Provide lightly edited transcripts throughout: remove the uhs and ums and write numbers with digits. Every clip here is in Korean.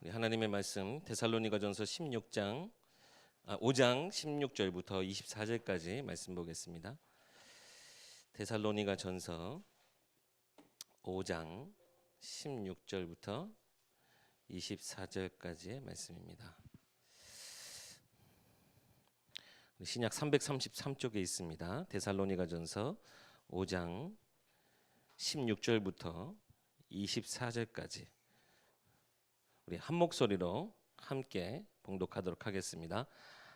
우리 하나님의 말씀 데살로니가전서 5장 16절부터 24절까지 말씀 보겠습니다. 데살로니가전서 5장 16절부터 24절까지의 말씀입니다. 신약 333쪽에 있습니다. 데살로니가전서 5장 16절부터 24절까지 우리 한 목소리로 함께 봉독하도록 하겠습니다.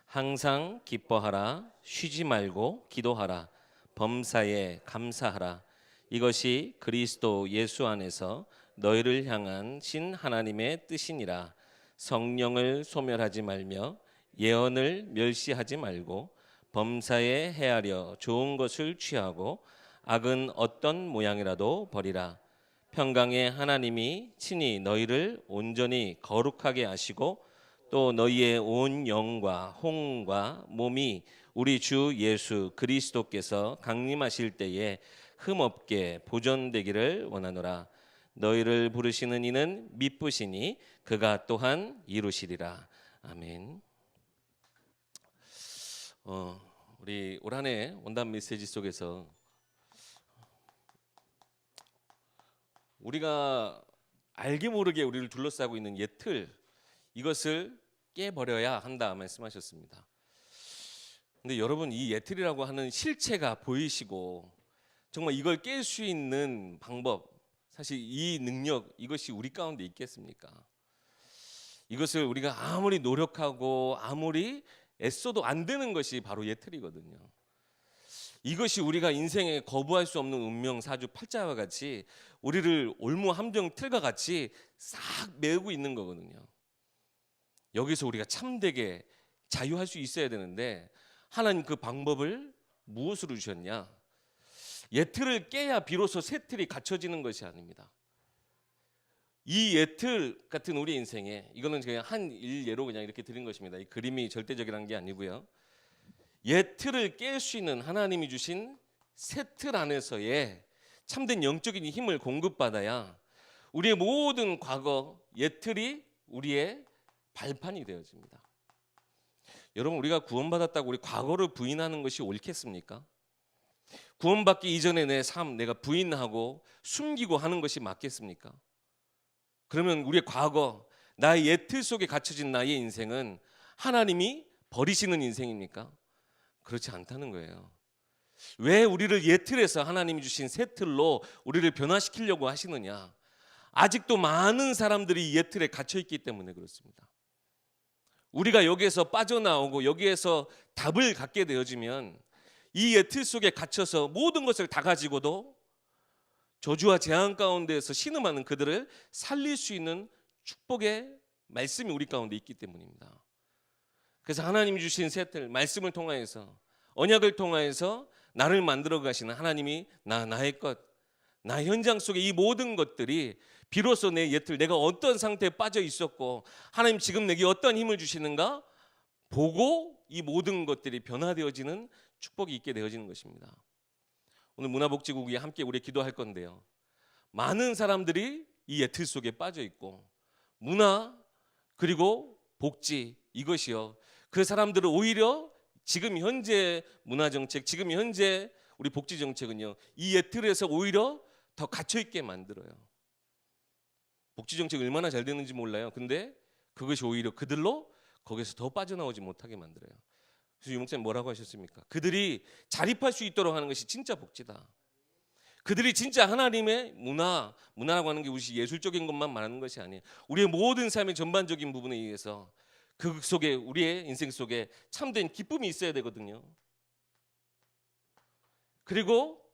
항상 기뻐하라, 쉬지 말고 기도하라, 범사에 감사하라. 이것이 그리스도 예수 안에서 너희를 향한 신 하나님의 뜻이니라. 성령을 소멸하지 말며 예언을 멸시하지 말고 범사에 헤아려 좋은 것을 취하고 악은 어떤 모양이라도 버리라. 평강의 하나님이 친히 너희를 온전히 거룩하게 하시고 또 너희의 온 영과 혼과 몸이 우리 주 예수 그리스도께서 강림하실 때에 흠없게 보존되기를 원하노라. 너희를 부르시는 이는 미쁘시니 그가 또한 이루시리라. 아멘. 우리 올 한 해 원단 메시지 속에서 우리가 알게 모르게 우리를 둘러싸고 있는 옛 틀, 이것을 깨버려야 한다 말씀하셨습니다. 근데 여러분, 이 옛 틀이라고 하는 실체가 보이시고 정말 이걸 깰 수 있는 방법, 사실 이 능력, 이것이 우리 가운데 있겠습니까? 이것을 우리가 아무리 노력하고 아무리 애써도 안 되는 것이 바로 옛 틀이거든요. 이것이 우리가 인생에 거부할 수 없는 운명 사주 팔자와 같이 우리를 올무 함정 틀과 같이 싹 메우고 있는 거거든요. 여기서 우리가 참되게 자유할 수 있어야 되는데 하나님 그 방법을 무엇으로 주셨냐? 옛 틀을 깨야 비로소 새 틀이 갖춰지는 것이 아닙니다. 이 옛 틀 같은 우리 인생에, 이거는 그냥 한 일예로 그냥 이렇게 드린 것입니다. 이 그림이 절대적이라는 게 아니고요. 옛 틀을 깰 수 있는 하나님이 주신 새 틀 안에서의 참된 영적인 힘을 공급받아야 우리의 모든 과거 옛 틀이 우리의 발판이 되어집니다. 여러분, 우리가 구원받았다고 우리 과거를 부인하는 것이 옳겠습니까? 구원받기 이전에 내 삶 내가 부인하고 숨기고 하는 것이 맞겠습니까? 그러면 우리의 과거, 나의 옛 틀 속에 갇혀진 나의 인생은 하나님이 버리시는 인생입니까? 그렇지 않다는 거예요. 왜 우리를 옛 틀에서 하나님이 주신 새 틀로 우리를 변화시키려고 하시느냐? 아직도 많은 사람들이 옛 틀에 갇혀 있기 때문에 그렇습니다. 우리가 여기에서 빠져나오고 여기에서 답을 갖게 되어지면 이 옛 틀 속에 갇혀서 모든 것을 다 가지고도 저주와 재앙 가운데에서 신음하는 그들을 살릴 수 있는 축복의 말씀이 우리 가운데 있기 때문입니다. 그래서 하나님이 주신 새 틀, 말씀을 통하여서, 언약을 통하여서 나를 만들어 가시는 하나님이 나의 것, 나 현장 속에 이 모든 것들이 비로소 내 옛 틀, 내가 어떤 상태에 빠져 있었고 하나님 지금 내게 어떤 힘을 주시는가 보고 이 모든 것들이 변화되어지는 축복이 있게 되어지는 것입니다. 오늘 문화복지국이 함께 우리 기도할 건데요, 많은 사람들이 이 옛 틀 속에 빠져 있고 문화 그리고 복지, 이것이요, 그 사람들은 오히려 지금 현재 문화정책, 지금 현재 우리 복지정책은요, 이 옛 틀에서 오히려 더 갇혀있게 만들어요. 복지정책이 얼마나 잘 되는지 몰라요. 근데 그것이 오히려 그들로 거기서 더 빠져나오지 못하게 만들어요. 그래서 유목사님 뭐라고 하셨습니까? 그들이 자립할 수 있도록 하는 것이 진짜 복지다. 그들이 진짜 하나님의 문화라고 하는 게 우리 예술적인 것만 말하는 것이 아니에요. 우리의 모든 삶의 전반적인 부분에 의해서 그 속에, 우리의 인생 속에 참된 기쁨이 있어야 되거든요. 그리고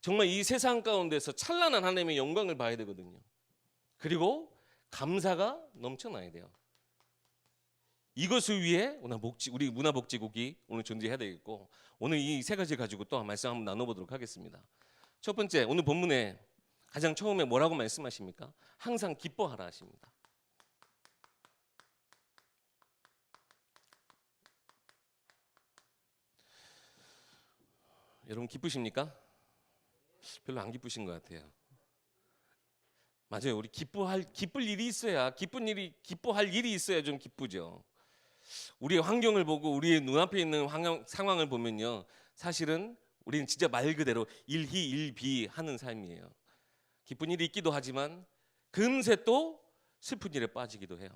정말 이 세상 가운데서 찬란한 하나님의 영광을 봐야 되거든요. 그리고 감사가 넘쳐나야 돼요. 이것을 위해 우리 문화복지국이 오늘 존재해야 되겠고, 오늘 이 세 가지 가지고 또 말씀 한번 나눠보도록 하겠습니다. 첫 번째, 오늘 본문에 가장 처음에 뭐라고 말씀하십니까? 항상 기뻐하라 하십니다. 여러분 기쁘십니까? 별로 안 기쁘신 것 같아요. 맞아요. 우리 기쁠 일이 있어야 기뻐할 일이 있어야 좀 기쁘죠. 우리의 환경을 보고 우리의 눈앞에 있는 상황을 보면요, 사실은 우리는 진짜 말 그대로 일희일비 하는 삶이에요. 기쁜 일이 있기도 하지만 금세 또 슬픈 일에 빠지기도 해요.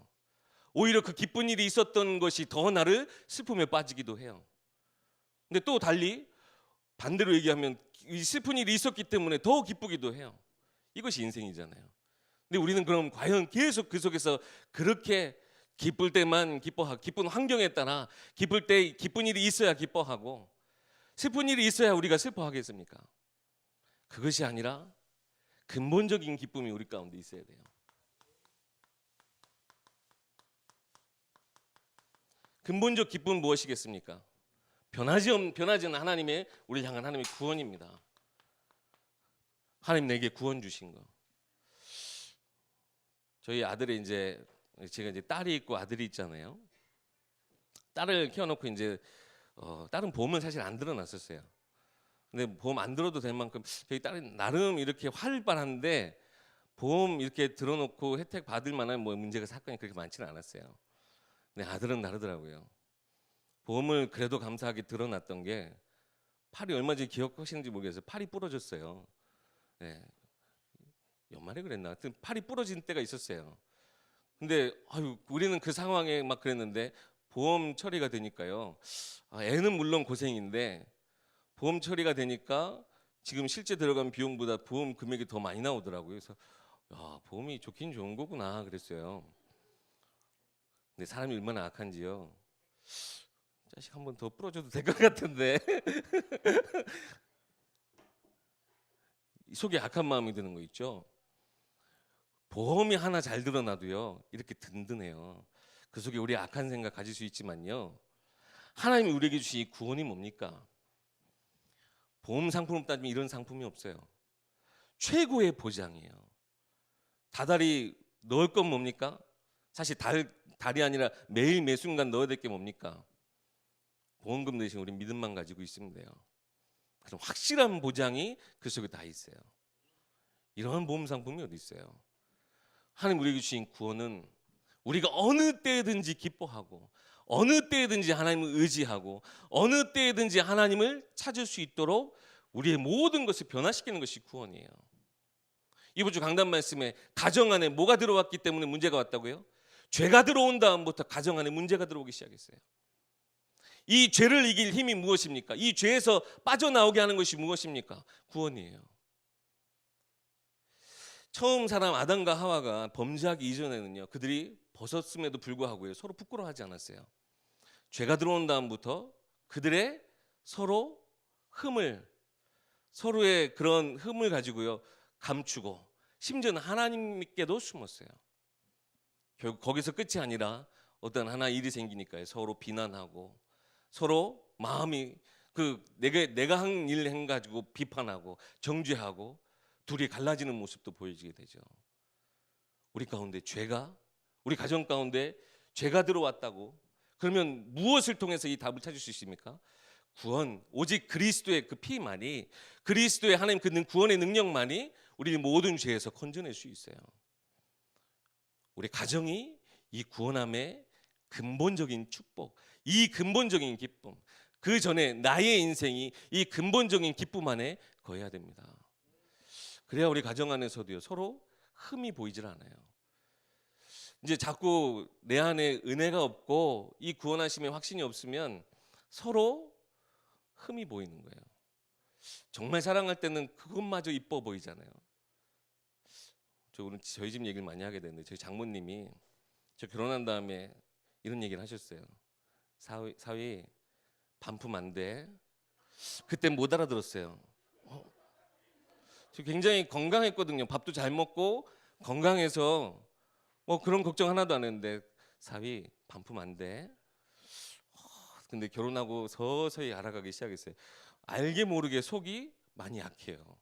오히려 그 기쁜 일이 있었던 것이 더 나를 슬픔에 빠지기도 해요. 근데 또 달리 반대로 얘기하면 이 슬픈 일이 있었기 때문에 더 기쁘기도 해요. 이것이 인생이잖아요. 근데 우리는 그럼 과연 계속 그 속에서 그렇게 기쁠 때만 기뻐하고, 기쁜 환경에 따라 기쁠 때 기쁜 일이 있어야 기뻐하고 슬픈 일이 있어야 우리가 슬퍼하겠습니까? 그것이 아니라 근본적인 기쁨이 우리 가운데 있어야 돼요. 근본적 기쁨은 무엇이겠습니까? 변하지 않는 하나님의, 우리를 향한 하나님의 구원입니다. 하나님 내게 구원 주신 거. 저희 아들이 제가 이제 딸이 있고 아들이 있잖아요. 딸을 키워놓고 딸은 보험은 사실 안 들어놨었어요. 근데 보험 안 들어도 될 만큼 저희 딸이 나름 이렇게 활발한데 보험 이렇게 들어놓고 혜택 받을 만한 문제가 사건이 그렇게 많지는 않았어요. 근데 아들은 다르더라고요. 보험을 그래도 감사하게 들어놨던 게 팔이 얼마 전에 기억하시는지 모르겠어요. 팔이 부러졌어요. 네. 연말에 그랬나? 하여튼 팔이 부러진 때가 있었어요. 근데 우리는 그 상황에 막 그랬는데 보험 처리가 되니까요. 애는 물론 고생인데 보험 처리가 되니까 지금 실제 들어간 비용보다 보험 금액이 더 많이 나오더라고요. 그래서 보험이 좋긴 좋은 거구나 그랬어요. 근데 사람이 얼마나 악한지요. 자식 한 번 더 부러져도 될 것 같은데 속에 악한 마음이 드는 거 있죠. 보험이 하나 잘 들어놔도요 이렇게 든든해요. 그 속에 우리 악한 생각 가질 수 있지만요, 하나님이 우리에게 주신 구원이 뭡니까? 보험 상품을 따지면 이런 상품이 없어요. 최고의 보장이에요. 다달이 넣을 건 뭡니까? 사실 달이 아니라 매일 매 순간 넣어야 될 게 뭡니까? 보험금 대신 우리 믿음만 가지고 있으면 돼요. 그럼 확실한 보장이 그 속에 다 있어요. 이런 보험 상품이 어디 있어요? 하나님 우리에게 주신 구원은 우리가 어느 때든지 기뻐하고 어느 때든지 하나님을 의지하고 어느 때든지 하나님을 찾을 수 있도록 우리의 모든 것을 변화시키는 것이 구원이에요. 이번 주 강단 말씀에 가정 안에 뭐가 들어왔기 때문에 문제가 왔다고요? 죄가 들어온 다음부터 가정 안에 문제가 들어오기 시작했어요. 이 죄를 이길 힘이 무엇입니까? 이 죄에서 빠져나오게 하는 것이 무엇입니까? 구원이에요. 처음 사람 아담과 하와가 범죄하기 이전에는요, 그들이 벗었음에도 불구하고요 서로 부끄러워하지 않았어요. 죄가 들어온 다음부터 그들의 서로의 그런 흠을 가지고요 감추고 심지어는 하나님께도 숨었어요. 결국 거기서 끝이 아니라 어떤 하나 일이 생기니까요 서로 비난하고 서로 마음이 내가 한 일 해가지고 비판하고 정죄하고 둘이 갈라지는 모습도 보여지게 되죠. 우리 가정 가운데 죄가 들어왔다고 그러면 무엇을 통해서 이 답을 찾을 수 있습니까? 구원, 오직 그리스도의 그 피만이, 그리스도의 하나님 그 구원의 능력만이 우리 모든 죄에서 건져낼 수 있어요. 우리 가정이 이 구원함의 근본적인 축복, 이 근본적인 기쁨, 그 전에 나의 인생이 이 근본적인 기쁨 안에 거해야 됩니다. 그래야 우리 가정 안에서도요 서로 흠이 보이질 않아요. 이제 자꾸 내 안에 은혜가 없고 이 구원하심의 확신이 없으면 서로 흠이 보이는 거예요. 정말 사랑할 때는 그것마저 이뻐 보이잖아요. 저 오늘 저희 집 얘기를 많이 하게 되는데 저희 장모님이 저 결혼한 다음에 이런 얘기를 하셨어요. 사위 반품 안 돼. 그때 못 알아들었어요. 저 굉장히 건강했거든요. 밥도 잘 먹고 건강해서 그런 걱정 하나도 안 했는데 사위 반품 안 돼. 근데 결혼하고 서서히 알아가기 시작했어요. 알게 모르게 속이 많이 약해요.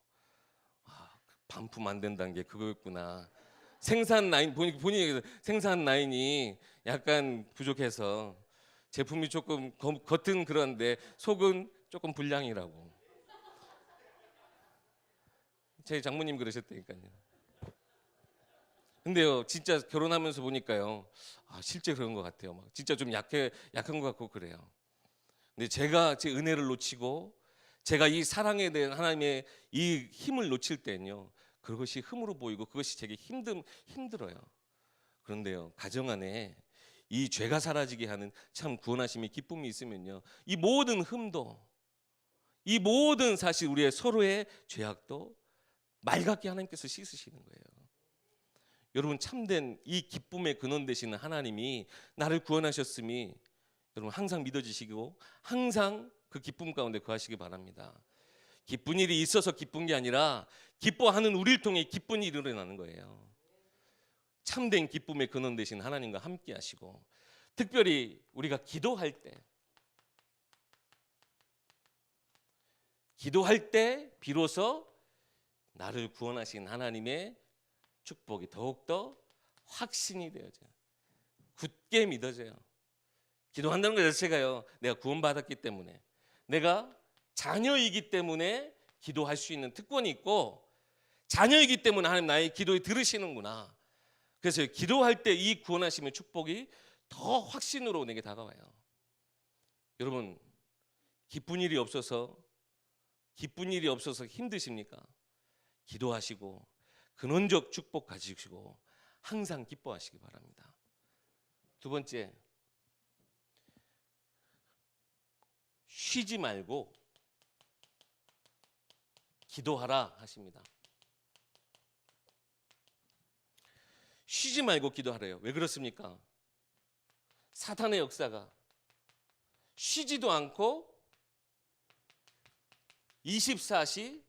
반품 안 된다는 게 그거였구나. 생산 라인 본인이 얘기해서 생산 라인이 약간 부족해서 제품이 조금 겉은 그런데 속은 조금 불량이라고. 제 장모님 그러셨다니까요. 근데요, 진짜 결혼하면서 보니까요, 실제 그런 것 같아요. 막 진짜 좀 약한 것 같고 그래요. 근데 제가 제 은혜를 놓치고 제가 이 사랑에 대한 하나님의 이 힘을 놓칠 때는요, 그것이 흠으로 보이고 그것이 제게 힘들어요. 그런데요, 가정 안에 이 죄가 사라지게 하는 참 구원하심의 기쁨이 있으면요, 이 모든 흠도, 이 모든 사실 우리의 서로의 죄악도 맑게 하나님께서 씻으시는 거예요. 여러분, 참된 이 기쁨의 근원 되시는 하나님이 나를 구원하셨음이 여러분 항상 믿어지시고 항상 그 기쁨 가운데 거하시기 바랍니다. 기쁜 일이 있어서 기쁜 게 아니라 기뻐하는 우리를 통해 기쁜 일이 일어나는 거예요. 참된 기쁨의 근원 되신 하나님과 함께 하시고, 특별히 우리가 기도할 때 비로소 나를 구원하신 하나님의 축복이 더욱더 확신이 되어져요. 굳게 믿어져요. 기도한다는 것 자체가요, 내가 구원받았기 때문에, 내가 자녀이기 때문에 기도할 수 있는 특권이 있고, 자녀이기 때문에 하나님 나의 기도에 들으시는구나. 그래서 기도할 때 이 구원하심의 축복이 더 확신으로 내게 다가와요. 여러분, 기쁜 일이 없어서 힘드십니까? 기도하시고 근원적 축복 가지시고 항상 기뻐하시기 바랍니다. 두 번째, 쉬지 말고 기도하라 하십니다. 쉬지 말고 기도하래요. 왜 그렇습니까? 사탄의 역사가 쉬지도 않고 24시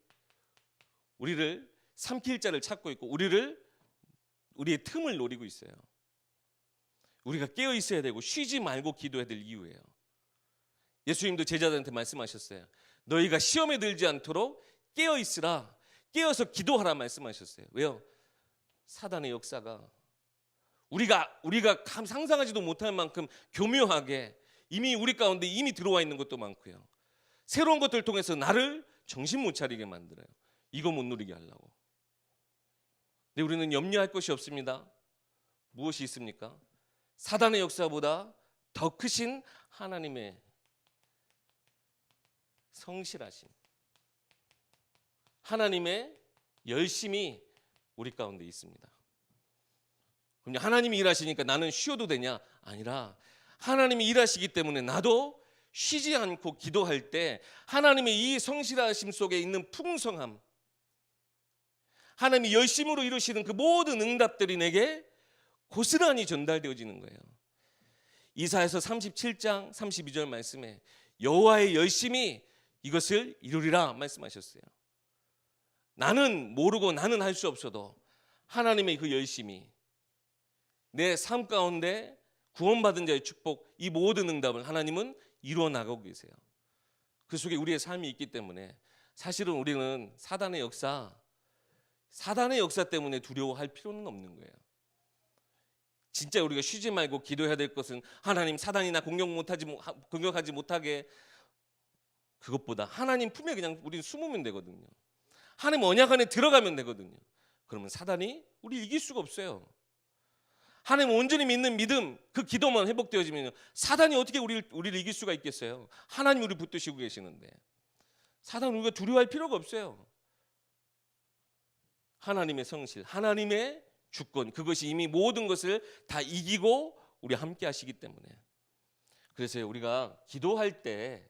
우리를 삼킬 자를 찾고 있고 우리의 틈을 노리고 있어요. 우리가 깨어 있어야 되고 쉬지 말고 기도해야 될 이유예요. 예수님도 제자들한테 말씀하셨어요. 너희가 시험에 들지 않도록 깨어 있으라. 깨어서 기도하라 말씀하셨어요. 왜요? 사단의 역사가 우리가 상상하지도 못할 만큼 교묘하게 이미 우리 가운데 이미 들어와 있는 것도 많고요. 새로운 것들을 통해서 나를 정신 못 차리게 만들어요. 이거 못 누리게 하려고. 근데 우리는 염려할 것이 없습니다. 무엇이 있습니까? 사단의 역사보다 더 크신 하나님의 성실하심, 하나님의 열심이 우리 가운데 있습니다. 그럼 하나님이 일하시니까 나는 쉬어도 되냐? 아니라 하나님이 일하시기 때문에 나도 쉬지 않고 기도할 때 하나님의 이 성실하심 속에 있는 풍성함, 하나님이 열심으로 이루시는 그 모든 응답들이 내게 고스란히 전달되어지는 거예요. 이사야서 37장 32절 말씀에 여호와의 열심이 이것을 이루리라 말씀하셨어요. 나는 모르고 나는 할 수 없어도 하나님의 그 열심이 내 삶 가운데 구원받은 자의 축복, 이 모든 응답을 하나님은 이루어 나가고 계세요. 그 속에 우리의 삶이 있기 때문에 사실은 우리는 사단의 역사 때문에 두려워할 필요는 없는 거예요. 진짜 우리가 쉬지 말고 기도해야 될 것은 하나님, 사단이 나 공격하지 못하게, 그것보다 하나님 품에 그냥 우리는 숨으면 되거든요. 하나님 언약 안에 들어가면 되거든요. 그러면 사단이 우리 이길 수가 없어요. 하나님 온전히 믿는 믿음, 그 기도만 회복되어지면 사단이 어떻게 우리를 이길 수가 있겠어요? 하나님 우리 붙드시고 계시는데 사단은 우리가 두려워할 필요가 없어요. 하나님의 성실, 하나님의 주권, 그것이 이미 모든 것을 다 이기고 우리 함께 하시기 때문에, 그래서 우리가 기도할 때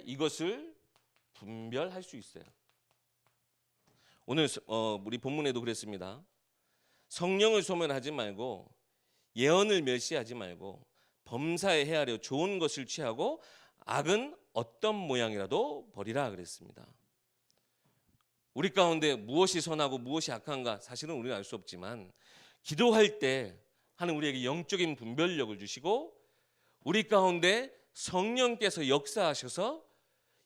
이것을 분별할 수 있어요. 오늘 우리 본문에도 그랬습니다. 성령을 소멸하지 말고 예언을 멸시하지 말고 범사에 헤아려 좋은 것을 취하고 악은 어떤 모양이라도 버리라 그랬습니다. 우리 가운데 무엇이 선하고 무엇이 악한가 사실은 우리는 알 수 없지만 기도할 때 하나님 우리에게 영적인 분별력을 주시고 우리 가운데 성령께서 역사하셔서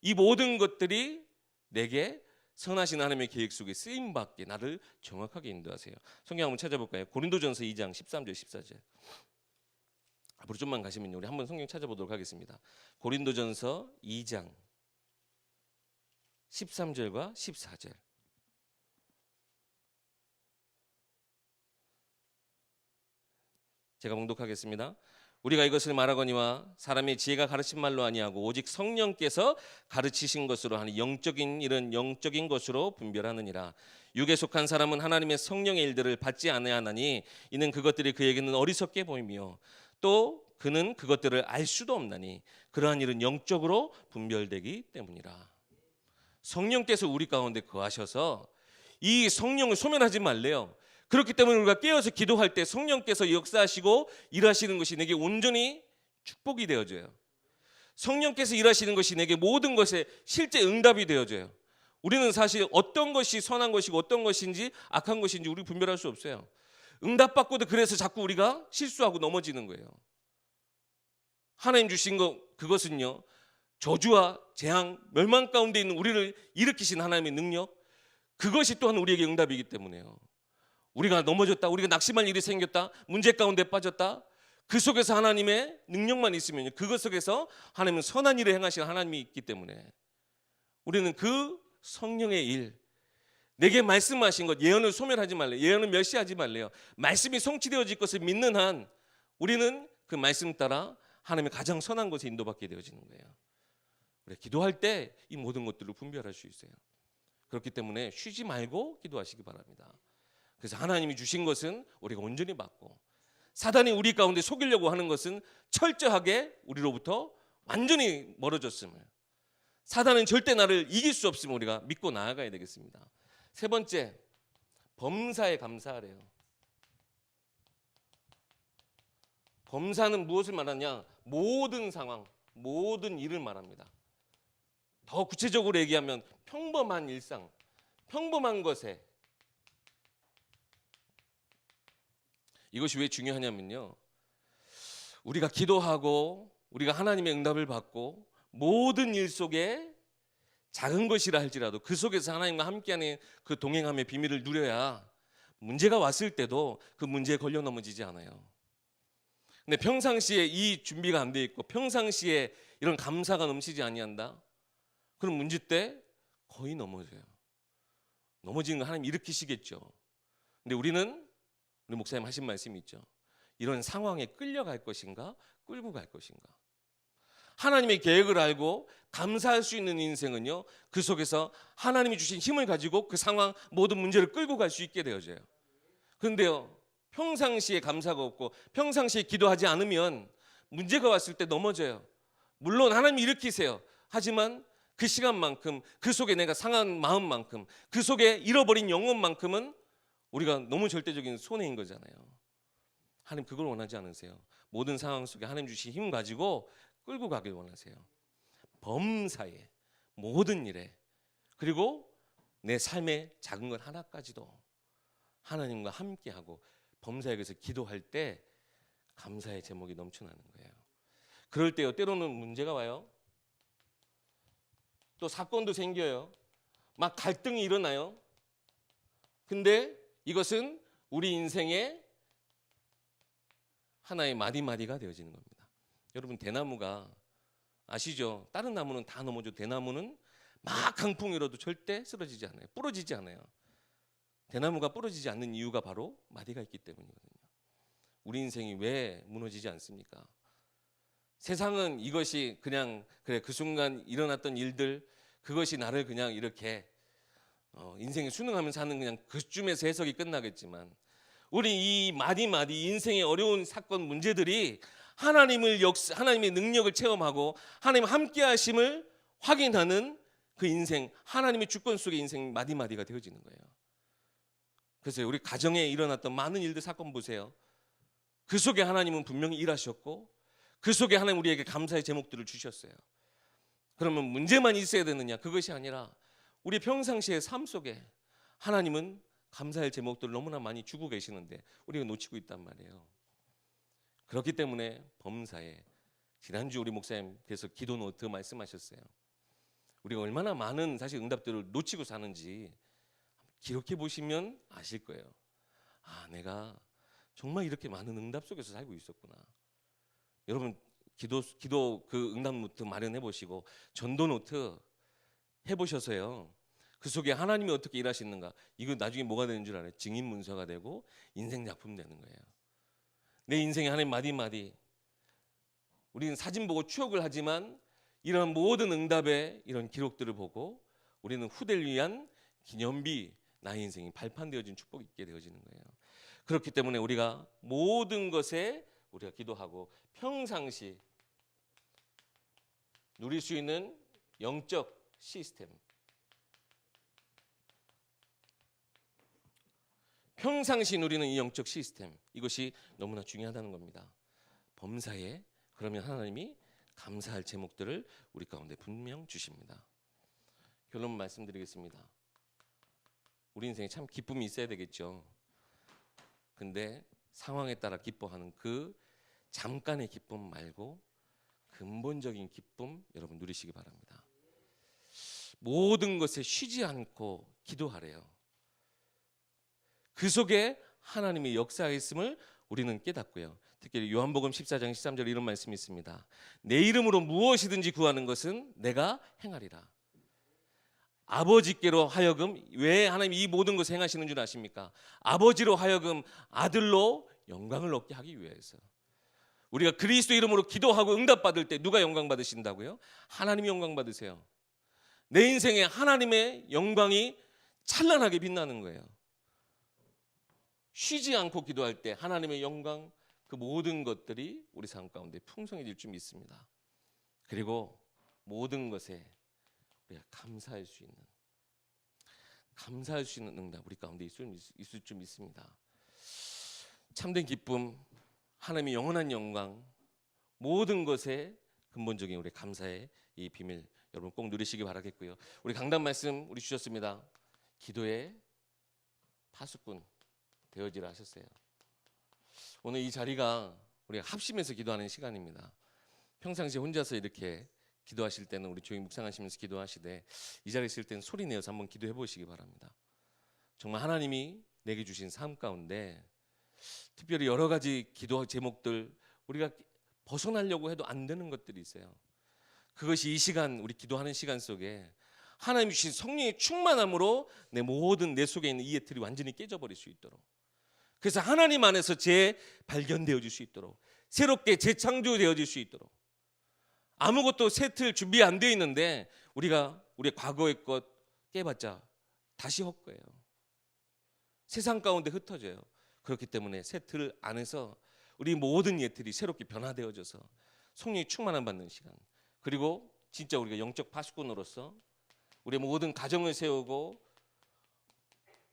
이 모든 것들이 내게 선하신 하나님의 계획 속에 쓰임받게 나를 정확하게 인도하세요. 성경 한번 찾아볼까요? 고린도전서 2장 13절 14절. 앞으로 좀만 가시면요, 우리 한번 성경 찾아보도록 하겠습니다. 고린도전서 2장 13절과 14절. 제가 봉독하겠습니다. 우리가 이것을 말하거니와 사람의 지혜가 가르친 말로 아니하고 오직 성령께서 가르치신 것으로 하는 영적인 일은 영적인 것으로 분별하느니라. 육에 속한 사람은 하나님의 성령의 일들을 받지 아니하나니 이는 그것들이 그에게는 어리석게 보이며 또 그는 그것들을 알 수도 없나니 그러한 일은 영적으로 분별되기 때문이라. 성령께서 우리 가운데 거하셔서 이 성령을 소멸하지 말래요. 그렇기 때문에 우리가 깨어서 기도할 때 성령께서 역사하시고 일하시는 것이 내게 온전히 축복이 되어져요. 성령께서 일하시는 것이 내게 모든 것에 실제 응답이 되어져요. 우리는 사실 어떤 것이 선한 것이고 어떤 것인지 악한 것인지 우리 분별할 수 없어요. 응답받고도 그래서 자꾸 우리가 실수하고 넘어지는 거예요. 하나님 주신 그것은요, 저주와 재앙, 멸망 가운데 있는 우리를 일으키신 하나님의 능력, 그것이 또한 우리에게 응답이기 때문에요. 우리가 넘어졌다, 우리가 낙심할 일이 생겼다, 문제 가운데 빠졌다, 그 속에서 하나님의 능력만 있으면 그것 속에서 하나님은 선한 일을 행하시는 하나님이 있기 때문에 우리는 그 성령의 일, 내게 말씀하신 것, 예언을 소멸하지 말래요. 예언을 멸시하지 말래요. 말씀이 성취되어질 것을 믿는 한 우리는 그 말씀 따라 하나님의 가장 선한 것에 인도받게 되어지는 거예요. 우리 기도할 때 이 모든 것들을 분별할 수 있어요. 그렇기 때문에 쉬지 말고 기도하시기 바랍니다. 그래서 하나님이 주신 것은 우리가 온전히 받고, 사단이 우리 가운데 속이려고 하는 것은 철저하게 우리로부터 완전히 멀어졌음을, 사단은 절대 나를 이길 수 없음을 우리가 믿고 나아가야 되겠습니다. 세 번째, 범사에 감사하래요. 범사는 무엇을 말하냐? 모든 상황, 모든 일을 말합니다. 더 구체적으로 얘기하면 평범한 일상, 평범한 것에, 이것이 왜 중요하냐면요, 우리가 기도하고 우리가 하나님의 응답을 받고 모든 일 속에 작은 것이라 할지라도 그 속에서 하나님과 함께하는 그 동행함의 비밀을 누려야 문제가 왔을 때도 그 문제에 걸려 넘어지지 않아요. 근데 평상시에 이 준비가 안 돼 있고 평상시에 이런 감사가 넘치지 아니한다, 그럼 문제 때 거의 넘어져요. 넘어지는 거 하나님 일으키시겠죠. 근데 우리는 우리 목사님 하신 말씀이 있죠. 이런 상황에 끌려갈 것인가, 끌고 갈 것인가. 하나님의 계획을 알고 감사할 수 있는 인생은요, 그 속에서 하나님이 주신 힘을 가지고 그 상황 모든 문제를 끌고 갈 수 있게 되어져요. 그런데요, 평상시에 감사가 없고 평상시에 기도하지 않으면 문제가 왔을 때 넘어져요. 물론 하나님이 일으키세요. 하지만 그 시간만큼, 그 속에 내가 상한 마음만큼, 그 속에 잃어버린 영혼만큼은 우리가 너무 절대적인 손해인 거잖아요. 하나님 그걸 원하지 않으세요. 모든 상황 속에 하나님 주신 힘 가지고 끌고 가길 원하세요. 범사에, 모든 일에, 그리고 내 삶의 작은 것 하나까지도 하나님과 함께하고 범사에게서 기도할 때 감사의 제목이 넘쳐나는 거예요. 그럴 때요, 때로는 문제가 와요. 또 사건도 생겨요. 막 갈등이 일어나요. 근데 이것은 우리 인생의 하나의 마디마디가 되어지는 겁니다. 여러분, 대나무가 아시죠? 다른 나무는 다 넘어져, 대나무는 막 강풍이 일어도 절대 쓰러지지 않아요. 부러지지 않아요. 대나무가 부러지지 않는 이유가 바로 마디가 있기 때문이거든요. 우리 인생이 왜 무너지지 않습니까? 세상은 이것이 그냥 그래, 그 순간 일어났던 일들, 그것이 나를 그냥 이렇게 인생에 순응하면서 하는 그냥 그쯤에서 해석이 끝나겠지만, 우리 이 마디마디 인생의 어려운 사건 문제들이 하나님의 능력을 체험하고 하나님 함께 하심을 확인하는 그 인생, 하나님의 주권 속의 인생 마디마디가 되어지는 거예요. 그래서 우리 가정에 일어났던 많은 일들, 사건 보세요. 그 속에 하나님은 분명히 일하셨고 그 속에 하나님 우리에게 감사의 제목들을 주셨어요. 그러면 문제만 있어야 되느냐? 그것이 아니라 우리 평상시의 삶 속에 하나님은 감사의 제목들을 너무나 많이 주고 계시는데 우리가 놓치고 있단 말이에요. 그렇기 때문에 범사에, 지난주 우리 목사님께서 기도 노트 말씀하셨어요. 우리가 얼마나 많은 사실 응답들을 놓치고 사는지 기록해 보시면 아실 거예요. 아, 내가 정말 이렇게 많은 응답 속에서 살고 있었구나. 여러분, 기도 그 응답 노트 마련해 보시고 전도 노트 해 보셔서요, 그 속에 하나님이 어떻게 일하시는가, 이거 나중에 뭐가 되는 줄 알아요? 증인 문서가 되고 인생 작품 되는 거예요. 내 인생의 하나님 마디마디, 우리는 사진 보고 추억을 하지만 이런 모든 응답의 이런 기록들을 보고 우리는 후대를 위한 기념비, 나의 인생이 발판되어진 축복이 있게 되어지는 거예요. 그렇기 때문에 우리가 모든 것에 우리가 기도하고 평상시 누릴 수 있는 영적 시스템, 평상시 누리는 이 영적 시스템, 이것이 너무나 중요하다는 겁니다. 범사에 그러면 하나님이 감사할 제목들을 우리 가운데 분명 주십니다. 결론 말씀드리겠습니다. 우리 인생에 참 기쁨이 있어야 되겠죠. 근데 상황에 따라 기뻐하는 그 잠깐의 기쁨 말고 근본적인 기쁨 여러분 누리시기 바랍니다. 모든 것에 쉬지 않고 기도하래요. 그 속에 하나님의 역사했음을 우리는 깨닫고요. 특히 요한복음 14장 13절에 이런 말씀이 있습니다. 내 이름으로 무엇이든지 구하는 것은 내가 행하리라. 아버지께로 하여금, 왜 하나님이 이 모든 것을 행하시는 줄 아십니까? 아버지로 하여금 아들로 영광을 얻게 하기 위해서. 우리가 그리스도 이름으로 기도하고 응답받을 때 누가 영광 받으신다고요? 하나님이 영광 받으세요. 내 인생에 하나님의 영광이 찬란하게 빛나는 거예요. 쉬지 않고 기도할 때 하나님의 영광, 그 모든 것들이 우리 삶 가운데 풍성해질 줄 믿습니다. 그리고 모든 것에 우리가 감사할 수 있는 응답 우리 가운데 있을 줄 믿습니다. 참된 기쁨, 하나님의 영원한 영광, 모든 것에 근본적인 우리 감사의 이 비밀 여러분 꼭 누리시기 바라겠고요. 우리 강단 말씀 우리 주셨습니다. 기도의 파수꾼 되어지라 하셨어요. 오늘 이 자리가 우리가 합심해서 기도하는 시간입니다. 평상시에 혼자서 이렇게 기도하실 때는 우리 조용히 묵상하시면서 기도하시되 이 자리에 있을 때는 소리 내어서 한번 기도해 보시기 바랍니다. 정말 하나님이 내게 주신 삶 가운데 특별히 여러 가지 기도 제목들 우리가 벗어나려고 해도 안 되는 것들이 있어요. 그것이 이 시간 우리 기도하는 시간 속에 하나님 주신 성령의 충만함으로 내 속에 있는 이 예틀이 완전히 깨져버릴 수 있도록, 그래서 하나님 안에서 재발견되어질 수 있도록, 새롭게 재창조되어질 수 있도록, 아무것도 새 틀 준비 안 되어 있는데 우리가 우리의 과거의 것 깨봤자 다시 헛거예요. 세상 가운데 흩어져요. 그렇기 때문에 새 틀 안에서 우리 모든 예틀이 새롭게 변화되어져서 성령의 충만함 받는 시간, 그리고 진짜 우리가 영적 파수꾼으로서 우리 모든 가정을 세우고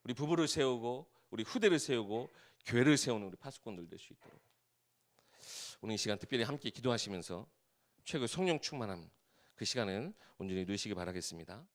우리 부부를 세우고 우리 후대를 세우고 교회를 세우는 우리 파수꾼들 될 수 있도록 오늘 이 시간 특별히 함께 기도하시면서 최고의 성령 충만함 그 시간은 온전히 누리시기 바라겠습니다.